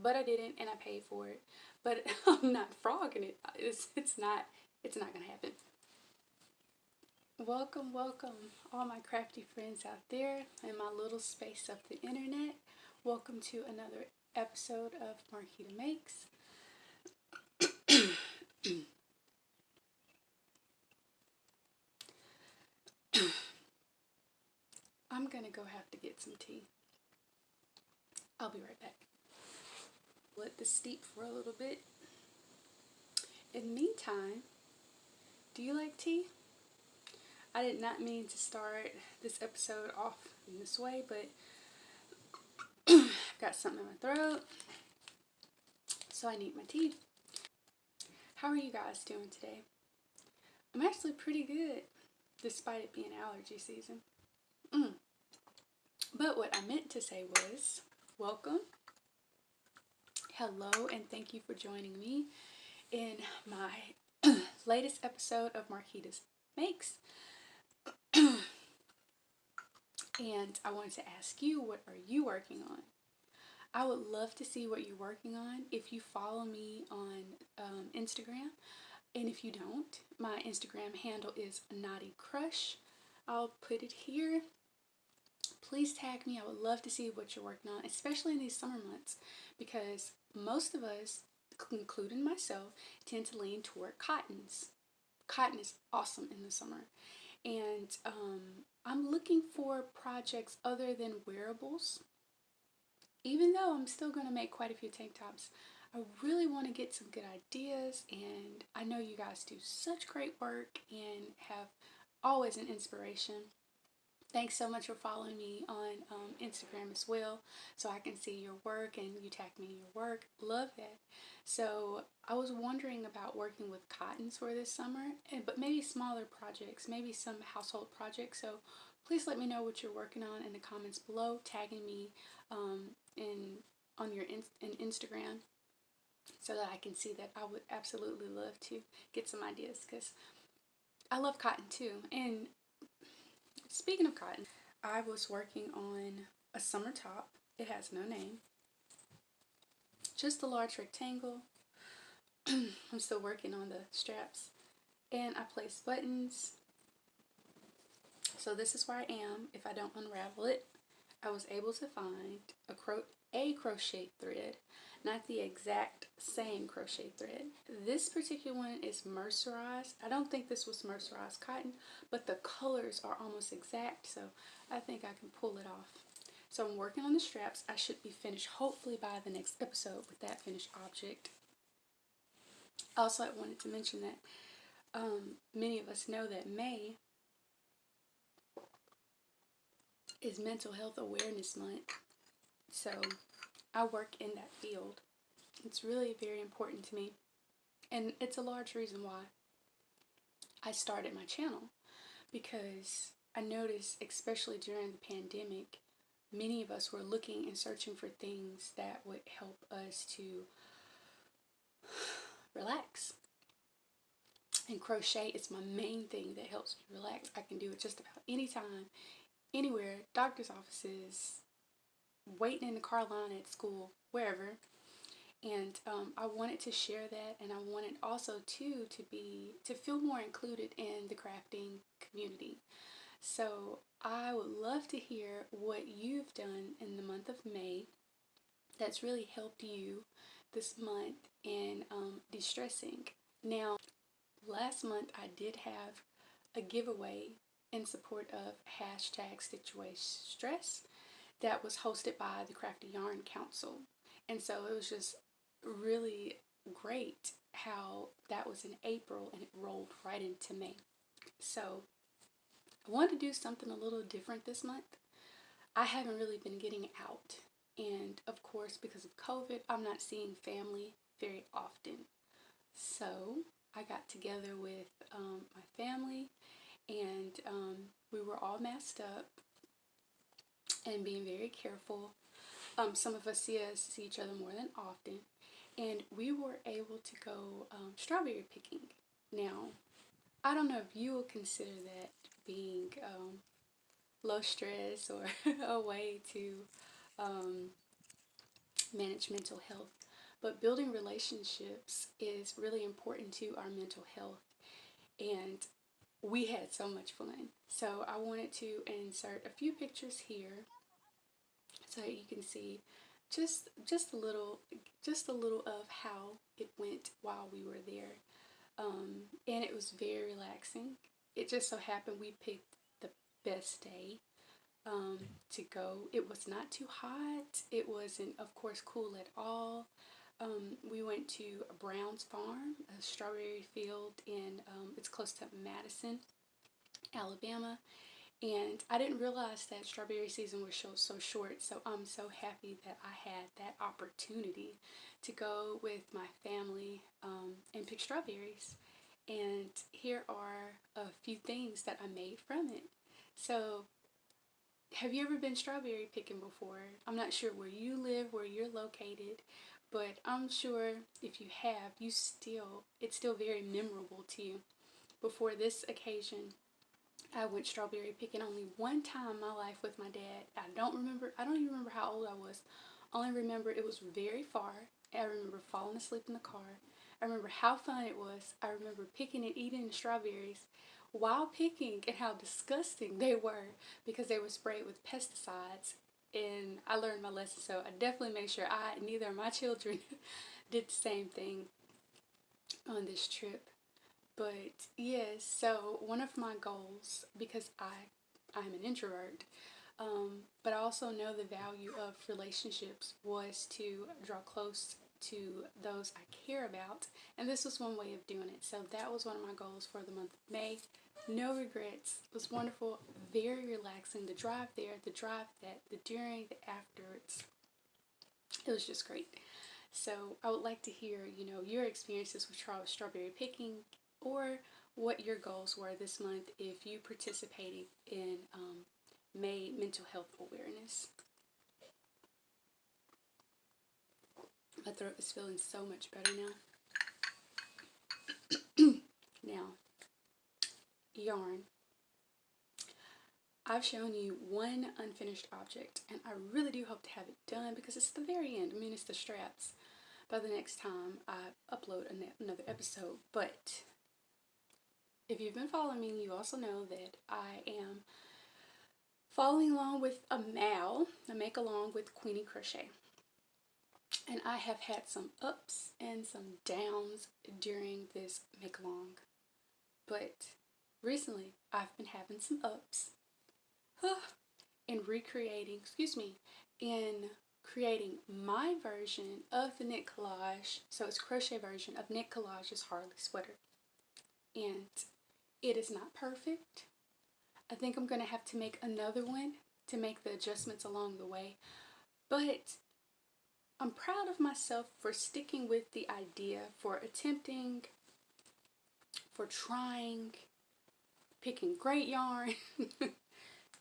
but I didn't, and I paid for it. But I'm not frogging it. It's not gonna happen. Welcome, welcome, all my crafty friends out there in my little space of the internet. Welcome to another episode of Marquita Makes. I'm gonna go have to get some tea. I'll be right back. Let this steep for a little bit. In the meantime, do you like tea? I did not mean to start this episode off in this way, but I've got something in my throat, so I need my tea. How are you guys doing today? I'm actually pretty good, despite it being allergy season. But what I meant to say was, welcome, hello, and thank you for joining me in my latest episode of Marquita's Makes. And I wanted to ask you, what are you working on? I would love to see what you're working on if you follow me on Instagram. And if you don't, my Instagram handle is Naughty Crush. I'll put it here. Please tag me. I would love to see what you're working on, especially in these summer months, because most of us, including myself, tend to lean toward cottons. Cotton is awesome in the summer. And I'm looking for projects other than wearables. Even though I'm still going to make quite a few tank tops, I really want to get some good ideas, and I know you guys do such great work and have always an inspiration. Thanks so much for following me on Instagram as well, so I can see your work and you tag me in your work. Love that. So I was wondering about working with cottons for this summer, but maybe smaller projects, maybe some household projects. So please let me know what you're working on in the comments below, tagging me in on your in Instagram, so that I can see that. I would absolutely love to get some ideas, because I love cotton too. And speaking of cotton, I was working on a summer top. It has no name, just a large rectangle. I'm still working on the straps, and I placed buttons. So this is where I am if I don't unravel it. I was able to find a crochet thread, not the exact same crochet thread. This particular one is mercerized. I don't think this was mercerized cotton, but the colors are almost exact, so I think I can pull it off. So I'm working on the straps. I should be finished hopefully by the next episode with that finished object. Also, I wanted to mention that many of us know that May is Mental Health Awareness Month. So I work in that field. It's really very important to me. And it's a large reason why I started my channel, because I noticed, especially during the pandemic, many of us were looking and searching for things that would help us to relax. And crochet is my main thing that helps me relax. I can do it just about anytime, anywhere, doctor's offices, waiting in the car line at school, wherever. And I wanted to share that, and I wanted also too to feel more included in the crafting community. So I would love to hear what you've done in the month of May that's really helped you this month in de-stressing. Now, last month I did have a giveaway in support of hashtag Situation Stress that was hosted by the Crafty Yarn Council. And so it was just really great how that was in April and it rolled right into May. So I wanted to do something a little different this month. I haven't really been getting out, and of course because of COVID I'm not seeing family very often. So I got together with my family, and we were all masked up and being very careful. Some of us see each other more than often, and we were able to go strawberry picking. Now, I don't know if you will consider that being low stress or a way to manage mental health. But building relationships is really important to our mental health. And we had so much fun. So I wanted to insert a few pictures here so that you can see just a little of how it went while we were there. And it was very relaxing. It just so happened we picked the best day to go. It was not too hot. It wasn't, of course, cool at all. We went to Brown's Farm, a strawberry field in, it's close to Madison, Alabama. And I didn't realize that strawberry season was so short, so I'm so happy that I had that opportunity to go with my family and pick strawberries. And here are a few things that I made from it. So, have you ever been strawberry picking before? I'm not sure where you live, where you're located, but I'm sure if you have, it's still very memorable to you. Before this occasion, I went strawberry picking only one time in my life with my dad. I don't even remember how old I was. I only remember it was very far. I remember falling asleep in the car. I remember how fun it was. I remember picking and eating the strawberries while picking and how disgusting they were because they were sprayed with pesticides. And I learned my lesson, so I definitely made sure neither of my children did the same thing on this trip. But yes, so one of my goals, because I'm an introvert, but I also know the value of relationships, was to draw close to those I care about, and this was one way of doing it. So that was one of my goals for the month of May. No regrets. It was wonderful, very relaxing. The drive there, the drive that, the during, the afterwards. It was just great. So I would like to hear, your experiences with strawberry picking, or what your goals were this month if you participated in May Mental Health Awareness. My throat is feeling so much better now. Now, yarn. I've shown you one unfinished object, and I really do hope to have it done because it's the very end. I mean, it's the straps by the next time I upload another episode. But if you've been following me, you also know that I am following along with a make along with Queenie Crochet. And I have had some ups and some downs during this make along. But recently, I've been having some ups in creating my version of the Knit Collage. So it's crochet version of Knit Collage's Harley Sweater. And it is not perfect. I think I'm going to have to make another one to make the adjustments along the way. But I'm proud of myself for sticking with the idea, for attempting, for trying, picking great yarn.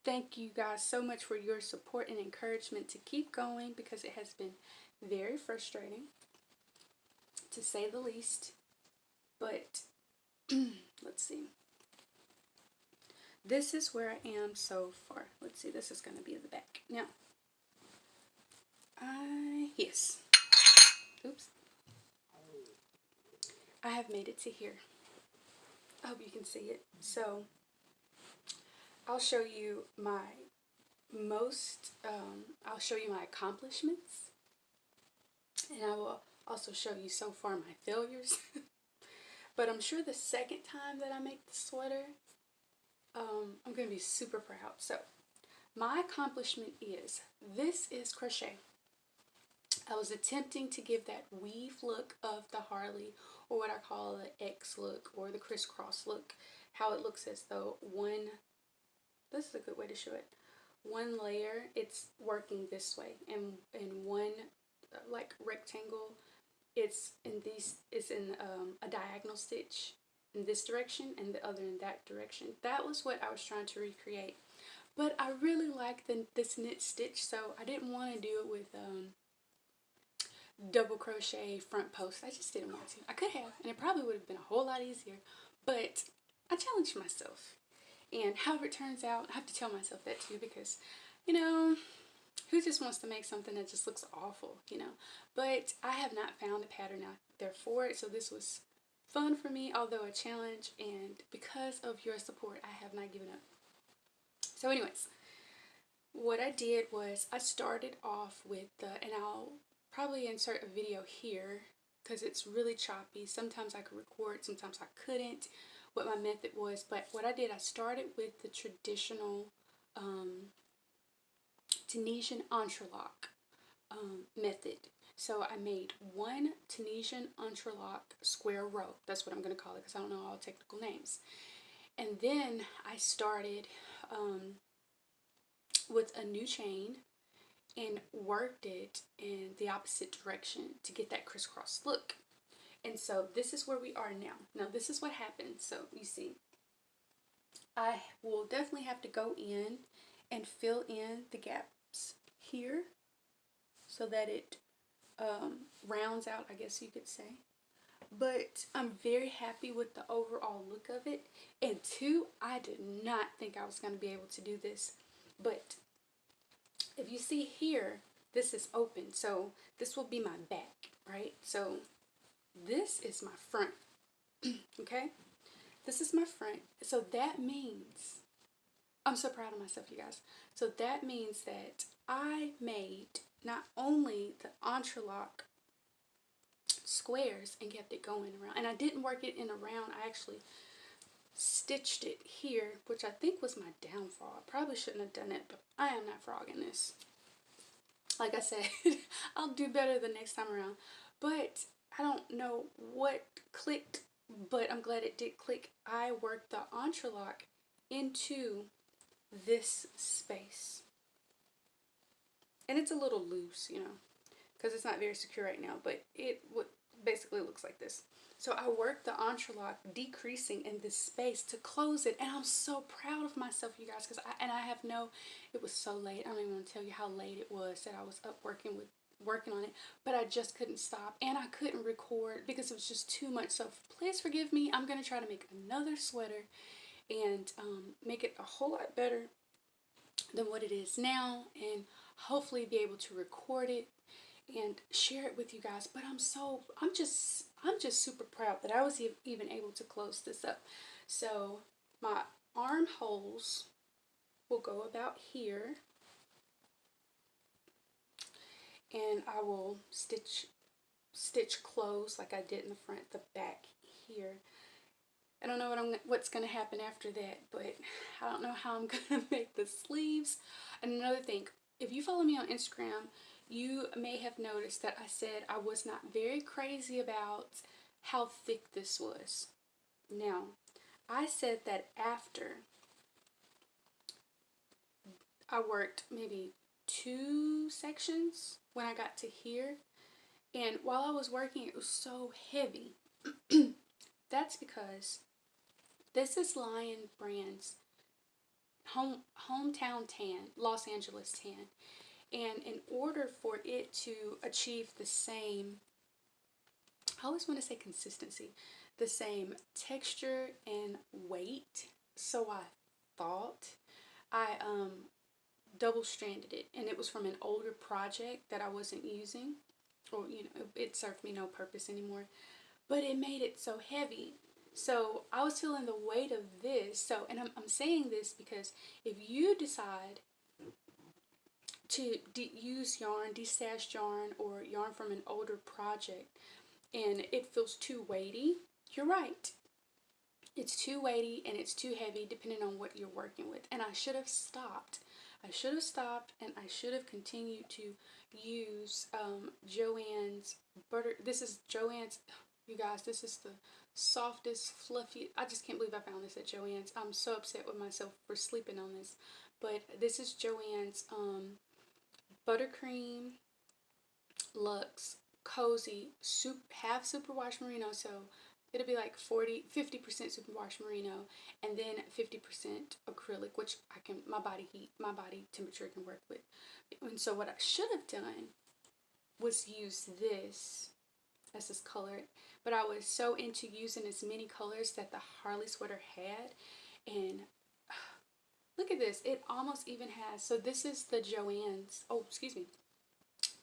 Thank you guys so much for your support and encouragement to keep going, because it has been very frustrating, to say the least. But let's see. This is where I am so far. Let's see, this is going to be the back. Now, yes. Oops. I have made it to here. I hope you can see it. So, I'll show you my I'll show you my accomplishments. And I will also show you so far my failures. But I'm sure the second time that I make the sweater, I'm going to be super proud. So, my accomplishment this is crochet. I was attempting to give that weave look of the Harley, or what I call the X look, or the crisscross look. How it looks as though this is a good way to show it. One layer, it's working this way, and in one like rectangle, it's in a diagonal stitch in this direction and the other in that direction. That was what I was trying to recreate. But I really like this knit stitch, so I didn't want to do it with double crochet front post. I just didn't want to. I could have, and it probably would have been a whole lot easier, but I challenged myself. And however it turns out, I have to tell myself that too, because, who just wants to make something that just looks awful, you know? But I have not found a pattern out there for it, so this was fun for me, although a challenge, and because of your support, I have not given up. So anyways, what I did was I started off with and I'll probably insert a video here because it's really choppy. Sometimes I could record, sometimes I couldn't, what my method was. But what I did, I started with the traditional Tunisian entrelac method. So I made one Tunisian entrelac square row. That's what I'm going to call it because I don't know all technical names. And then I started with a new chain and worked it in the opposite direction to get that crisscross look. And so this is where we are now. Now this is what happened. So you see, I will definitely have to go in and fill in the gaps here so that it rounds out, I guess you could say. But I'm very happy with the overall look of it. And two, I did not think I was going to be able to do this. But if you see here, this is open. So this will be my back, right? So this is my front, okay? This is my front. So that means, I'm so proud of myself, you guys. So that means that I made not only the entrelac squares and kept it going around, and I didn't work it in a round. I actually stitched it here, which I think was my downfall. I probably shouldn't have done it, but I am not frogging this. Like I said, I'll do better the next time around. But I don't know what clicked, but I'm glad it did click. I worked the entrelac into this space. And it's a little loose, you know, because it's not very secure right now, but it basically looks like this. So I worked the entrelac decreasing in this space to close it, and I'm so proud of myself, you guys, because I have no, it was so late. I don't even want to tell you how late it was that I was up working on it, but I just couldn't stop, and I couldn't record because it was just too much. So please forgive me. I'm going to try to make another sweater and make it a whole lot better than what it is now, and hopefully be able to record it and share it with you guys. But I'm just super proud that I was even able to close this up. So my armholes will go about here, and I will stitch close like I did in the front, the back here. I don't know what's going to happen after that, but I don't know how I'm going to make the sleeves. And another thing, if you follow me on Instagram, you may have noticed that I said I was not very crazy about how thick this was. Now, I said that after I worked maybe 2 sections when I got to here, and while I was working it was so heavy. That's because this is Lion Brand's hometown tan, Los Angeles tan. And in order for it to achieve the same, I always want to say consistency, the same texture and weight, so I thought, I double stranded it, and it was from an older project that I wasn't using, or you know, it served me no purpose anymore, but it made it so heavy. So I was feeling the weight of this. So, and I'm saying this because if you decide to use yarn, destashed yarn, or yarn from an older project, and it feels too weighty, you're right. It's too weighty and it's too heavy depending on what you're working with. And I should have stopped. I should have stopped, and I should have continued to use Joann's butter. This is Joann's, you guys, this is the softest, fluffy, I just can't believe I found this at Joann's. I'm so upset with myself for sleeping on this. But this is Joann's Buttercream Luxe Cozy half superwash merino, so it'll be like 50% superwash merino, and then 50% acrylic, which my body temperature can work with. And so what I should have done was use this as this color, but I was so into using as many colors that the Harley sweater had, and Look at this. It almost even has, so this is the Joann's, oh, excuse me.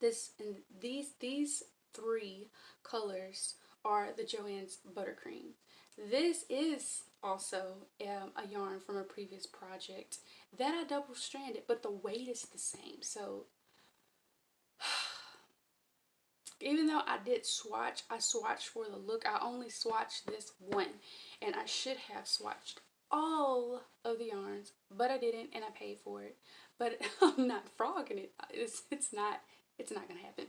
This, and these three colors are the Joann's Buttercream. This is also a yarn from a previous project that I double stranded, but the weight is the same. So even though I did swatch, I swatched for the look. I only swatched this one, and I should have swatched all of the yarns, but I didn't, and I paid for it. But I'm not frogging it. It's not gonna happen.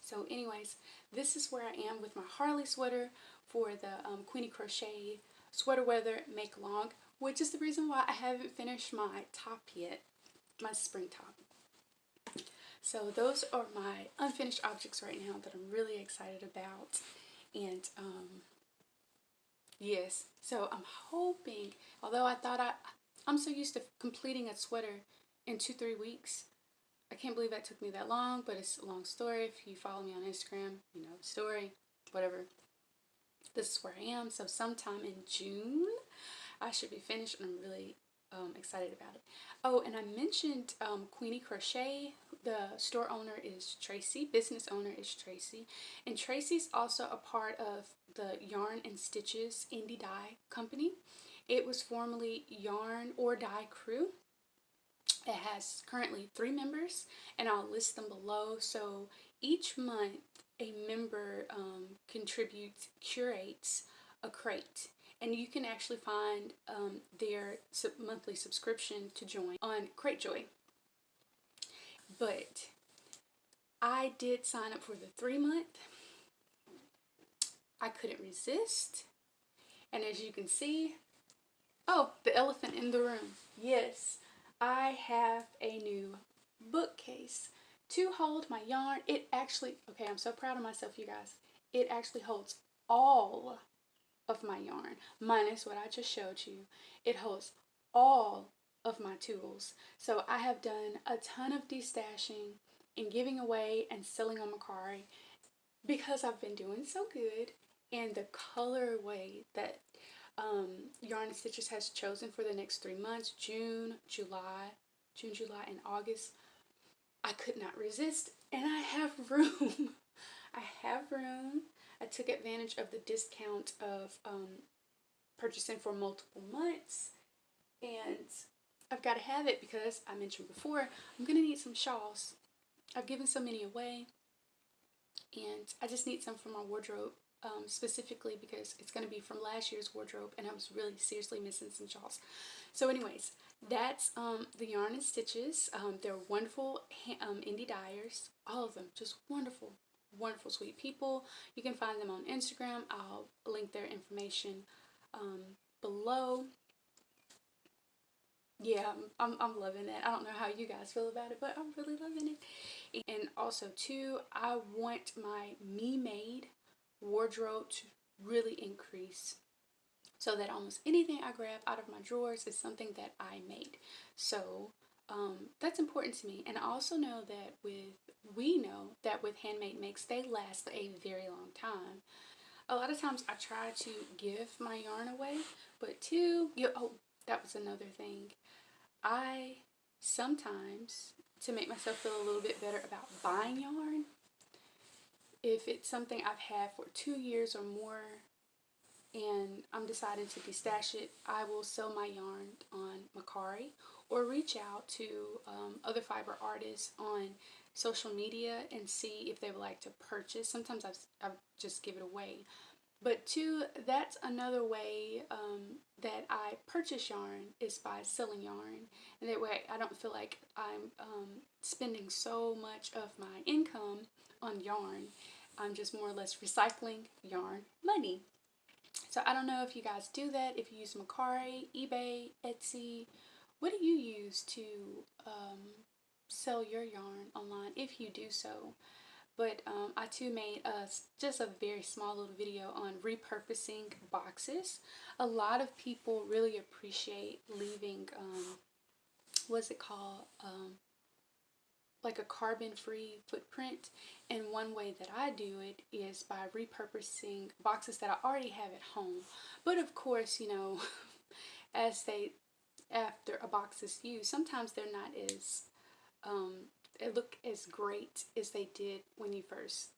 So anyways, this is where I am with my Harley sweater for the Queenie Crochet Sweater Weather Make Long, which is the reason why I haven't finished my top yet, my spring top. So those are my unfinished objects right now that I'm really excited about. And yes, so I'm hoping, although I'm so used to completing a sweater in 2-3 weeks. I can't believe that took me that long, but it's a long story. If you follow me on Instagram, you know the story, whatever. This is where I am. So sometime in June, I should be finished, and I'm really excited about it. Oh, and I mentioned Queenie Crochet. The store owner is Tracy, business owner is Tracy, and Tracy's also a part of the Yarn&Stitches indie dye company. It was formerly Yarn or Dye Crew. It has currently 3 members, and I'll list them below. So each month a member curates a crate, and you can actually find their monthly subscription to join on Cratejoy. But I did sign up for the 3-month. I couldn't resist, and as you can see, oh, the elephant in the room. Yes, I have a new bookcase to hold my yarn. It actually, okay, I'm so proud of myself, you guys. It actually holds all of my yarn, minus what I just showed you. It holds all of my tools. So I have done a ton of destashing and giving away and selling on Mercari because I've been doing so good, and the colorway that Yarn&Stitches has chosen for the next 3 months, June, July, and August, I could not resist, and I have room. I have room. I took advantage of the discount of purchasing for multiple months, and I've got to have it because I mentioned before, I'm going to need some shawls. I've given so many away, and I just need some for my wardrobe. Specifically because it's going to be from last year's wardrobe, and I was really seriously missing some shawls. So anyways, that's the Yarn&Stitches. They're wonderful indie dyers, all of them, just wonderful, wonderful, sweet people. You can find them on Instagram. I'll link their information below. Yeah, I'm loving it. I don't know how you guys feel about it, but I'm really loving it. And also too, I want my me-made wardrobe to really increase, so that almost anything I grab out of my drawers is something that I made. So that's important to me. And I also know that we know that with handmade makes, they last a very long time. A lot of times I try to give my yarn away, but oh, that was another thing. I sometimes, to make myself feel a little bit better about buying yarn, if it's something I've had for 2 years or more and I'm deciding to destash it, I will sell my yarn on Mercari or reach out to other fiber artists on social media and see if they would like to purchase. Sometimes I just give it away. But that's another way that I purchase yarn, is by selling yarn. And that way I don't feel like I'm spending so much of my income on yarn. I'm just more or less recycling yarn money. So I don't know if you guys do that, if you use Mercari, eBay, Etsy. What do you use to sell your yarn online, if you do so? But I too made just a very small little video on repurposing boxes. A lot of people really appreciate leaving, what's it called? Like a carbon-free footprint. And one way that I do it is by repurposing boxes that I already have at home. But of course, you know, as after a box is used, sometimes they're not as, they look as great as they did when you first,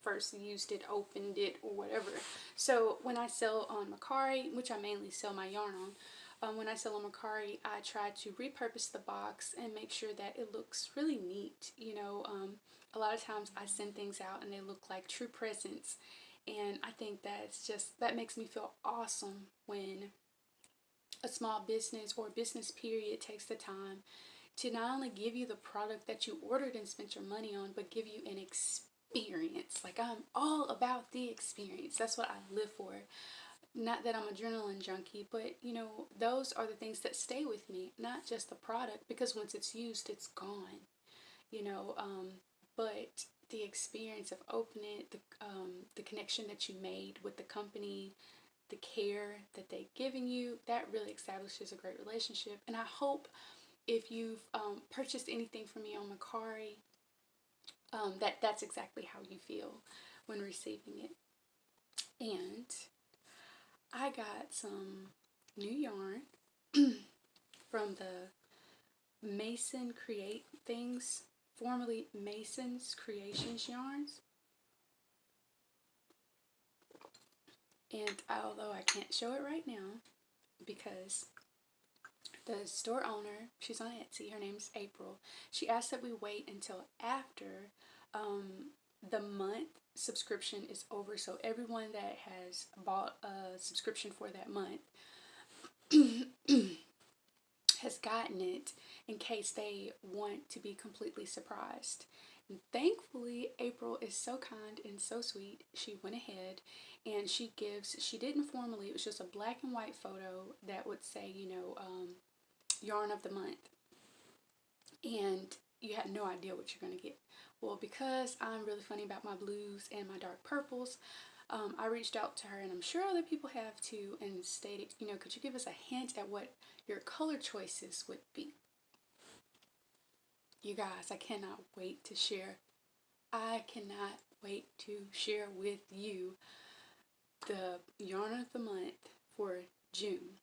first used it, opened it, or whatever. So when I sell on Mercari, which I mainly sell my yarn on, when I sell on Mercari, I try to repurpose the box and make sure that it looks really neat. A lot of times I send things out and they look like true presents, and I think that makes me feel awesome when a small business or business period takes the time to not only give you the product that you ordered and spent your money on, but give you an experience. Like, I'm all about the experience. That's what I live for. Not that I'm a adrenaline junkie, but those are the things that stay with me, not just the product, because once it's used, it's gone. you know, but the experience of opening it, the connection that you made with the company, the care that they've given you, that really establishes a great relationship. And I hope if you've purchased anything from me on Mercari, that's exactly how you feel when receiving it. And I got some new yarn from the Mason Create Things, formerly Mason's Creations yarns. And although I can't show it right now because the store owner, she's on Etsy, her name's April, she asked that we wait until after the month subscription is over. So everyone that has bought a subscription for that month has gotten it in case they want to be completely surprised. And thankfully, April is so kind and so sweet. She went ahead and she didn't formally, it was just a black and white photo that would say, yarn of the month. And you had no idea what you're going to get. Well, because I'm really funny about my blues and my dark purples, I reached out to her, and I'm sure other people have too, and stated, could you give us a hint at what your color choices would be? You guys, I cannot wait to share. I cannot wait to share with you the yarn of the month for June.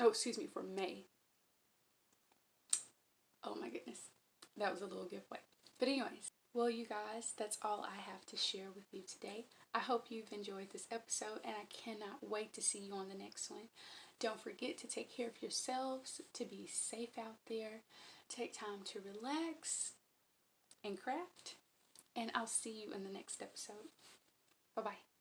Oh, excuse me, for May. Oh my goodness. That was a little giveaway. But anyways, well, you guys, that's all I have to share with you today. I hope you've enjoyed this episode, and I cannot wait to see you on the next one. Don't forget to take care of yourselves, to be safe out there, take time to relax and craft, and I'll see you in the next episode. Bye-bye.